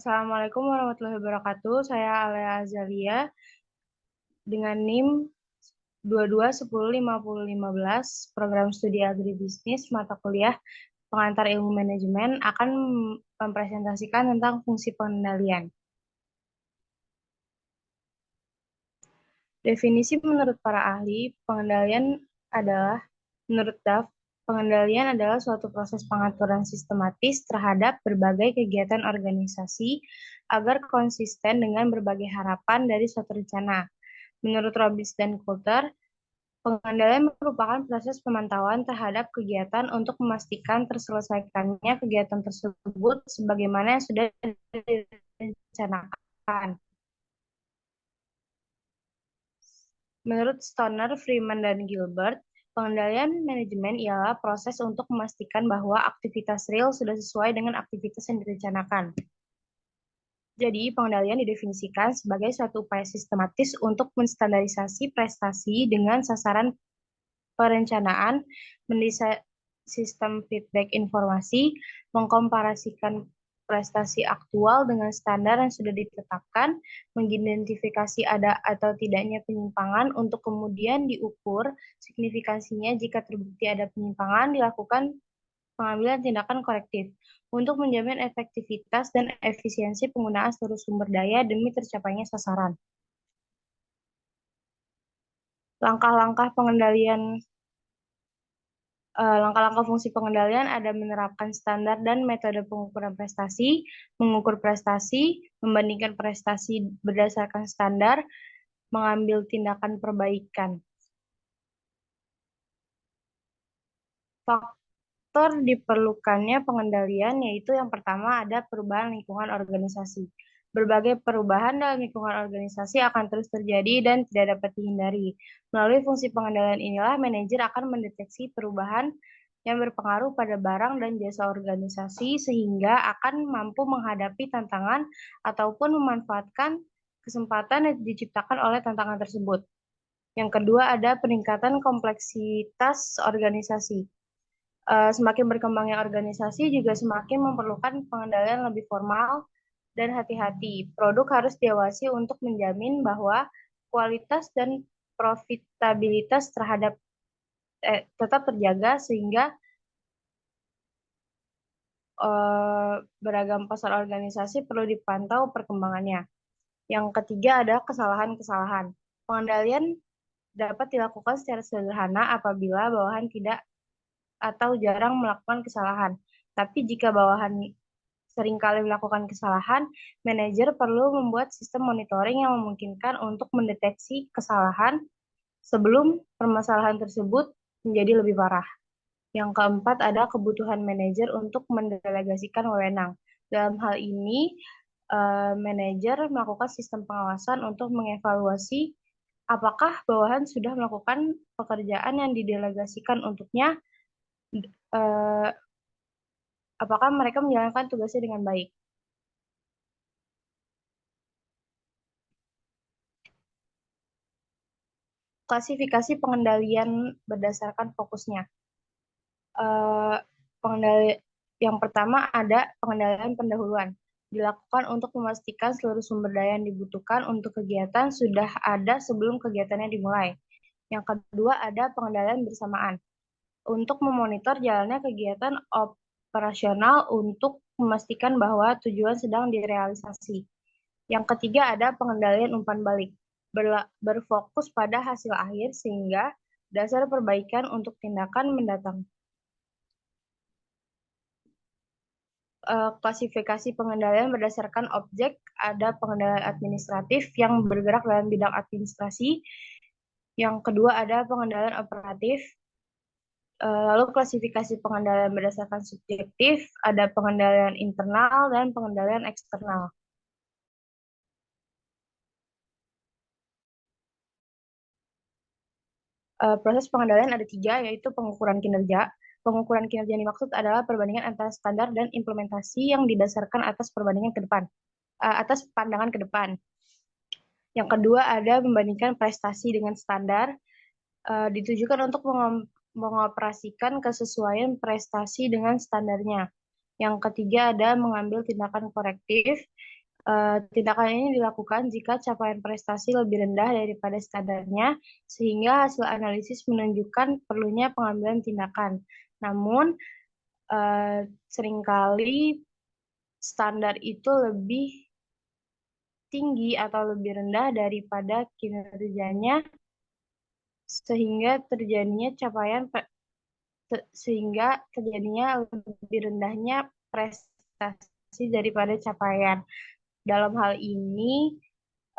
Assalamualaikum warahmatullahi wabarakatuh. Saya Alea Azalia dengan NIM 22105015 program studi agribisnis mata kuliah pengantar ilmu manajemen akan mempresentasikan tentang fungsi pengendalian. Definisi menurut para ahli, menurut DAF, pengendalian adalah suatu proses pengaturan sistematis terhadap berbagai kegiatan organisasi agar konsisten dengan berbagai harapan dari suatu rencana. Menurut Robbins dan Coulter, pengendalian merupakan proses pemantauan terhadap kegiatan untuk memastikan terselesaikannya kegiatan tersebut sebagaimana yang sudah direncanakan. Menurut Stoner, Freeman, dan Gilbert, pengendalian manajemen ialah proses untuk memastikan bahwa aktivitas real sudah sesuai dengan aktivitas yang direncanakan. Jadi, pengendalian didefinisikan sebagai suatu upaya sistematis untuk menstandarisasi prestasi dengan sasaran perencanaan, mendesain sistem feedback informasi, mengkomparasikan prestasi aktual dengan standar yang sudah ditetapkan, mengidentifikasi ada atau tidaknya penyimpangan untuk kemudian diukur signifikansinya jika terbukti ada penyimpangan, dilakukan pengambilan tindakan korektif untuk menjamin efektivitas dan efisiensi penggunaan seluruh sumber daya demi tercapainya sasaran. Langkah-langkah pengendalian Langkah-langkah fungsi pengendalian ada menerapkan standar dan metode pengukuran prestasi, mengukur prestasi, membandingkan prestasi berdasarkan standar, mengambil tindakan perbaikan. Faktor diperlukannya pengendalian yaitu yang pertama ada perubahan lingkungan organisasi. Berbagai perubahan dalam lingkungan organisasi akan terus terjadi dan tidak dapat dihindari. Melalui fungsi pengendalian inilah manajer akan mendeteksi perubahan yang berpengaruh pada barang dan jasa organisasi sehingga akan mampu menghadapi tantangan ataupun memanfaatkan kesempatan yang diciptakan oleh tantangan tersebut. Yang kedua ada peningkatan kompleksitas organisasi. Semakin berkembangnya organisasi juga semakin memerlukan pengendalian lebih formal dan hati-hati. Produk harus diawasi untuk menjamin bahwa kualitas dan profitabilitas tetap terjaga sehingga beragam pasar organisasi perlu dipantau perkembangannya. Yang ketiga ada kesalahan-kesalahan. Pengendalian dapat dilakukan secara sederhana apabila bawahan tidak atau jarang melakukan kesalahan. Tapi jika bawahan seringkali melakukan kesalahan, manajer perlu membuat sistem monitoring yang memungkinkan untuk mendeteksi kesalahan sebelum permasalahan tersebut menjadi lebih parah. Yang keempat ada kebutuhan manajer untuk mendelegasikan wewenang. Dalam hal ini, manajer melakukan sistem pengawasan untuk mengevaluasi apakah bawahan sudah melakukan pekerjaan yang didelegasikan untuknya, apakah mereka menjalankan tugasnya dengan baik. Klasifikasi pengendalian berdasarkan fokusnya. Pengendali yang pertama ada pengendalian pendahuluan. Dilakukan untuk memastikan seluruh sumber daya yang dibutuhkan untuk kegiatan sudah ada sebelum kegiatannya dimulai. Yang kedua ada pengendalian bersamaan. Untuk memonitor jalannya kegiatan operasional untuk memastikan bahwa tujuan sedang direalisasi. Yang ketiga ada pengendalian umpan balik. Berfokus pada hasil akhir sehingga dasar perbaikan untuk tindakan mendatang. Klasifikasi pengendalian berdasarkan objek, ada pengendalian administratif yang bergerak dalam bidang administrasi. Yang kedua ada pengendalian operatif. Lalu klasifikasi pengendalian berdasarkan subjektif, ada pengendalian internal dan pengendalian eksternal. Proses pengendalian ada tiga, yaitu pengukuran kinerja. Pengukuran kinerja yang dimaksud adalah perbandingan antara standar dan implementasi yang didasarkan atas perbandingan ke depan, atas pandangan ke depan. Yang kedua ada membandingkan prestasi dengan standar, ditujukan untuk mengoperasikan kesesuaian prestasi dengan standarnya. Yang ketiga ada mengambil tindakan korektif, Tindakan ini dilakukan jika capaian prestasi lebih rendah daripada standarnya, sehingga hasil analisis menunjukkan perlunya pengambilan tindakan. Namun, seringkali standar itu lebih tinggi atau lebih rendah daripada kinerjanya, sehingga terjadinya sehingga terjadinya lebih rendahnya prestasi daripada capaian. Dalam hal ini,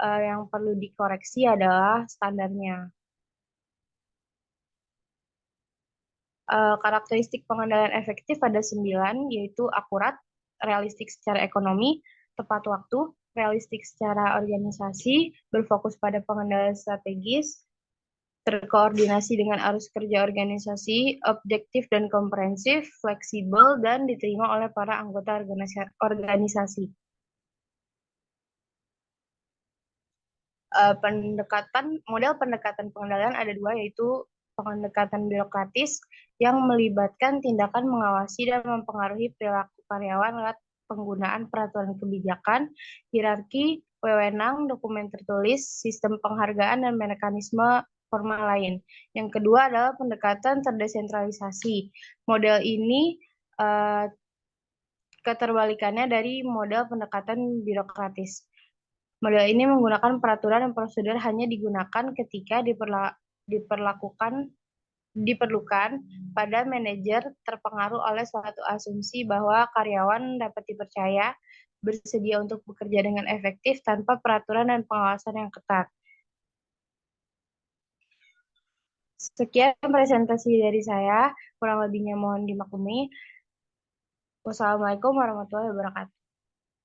yang perlu dikoreksi adalah standarnya. Karakteristik pengendalian efektif ada 9, yaitu akurat, realistik secara ekonomi, tepat waktu, realistik secara organisasi, berfokus pada pengendalian strategis, terkoordinasi dengan arus kerja organisasi, objektif dan komprehensif, fleksibel, dan diterima oleh para anggota organisasi. Model pendekatan pengendalian ada dua, yaitu pendekatan birokratis yang melibatkan tindakan mengawasi dan mempengaruhi perilaku karyawan lewat penggunaan peraturan kebijakan, hierarki, wewenang, dokumen tertulis, sistem penghargaan, dan mekanisme formal lain. Yang kedua adalah pendekatan terdesentralisasi. Model ini keterbalikannya dari model pendekatan birokratis. Model ini menggunakan peraturan dan prosedur hanya digunakan ketika diperlukan pada manajer terpengaruh oleh suatu asumsi bahwa karyawan dapat dipercaya bersedia untuk bekerja dengan efektif tanpa peraturan dan pengawasan yang ketat. Sekian presentasi dari saya, kurang lebihnya mohon dimaklumi. Wassalamualaikum warahmatullahi wabarakatuh.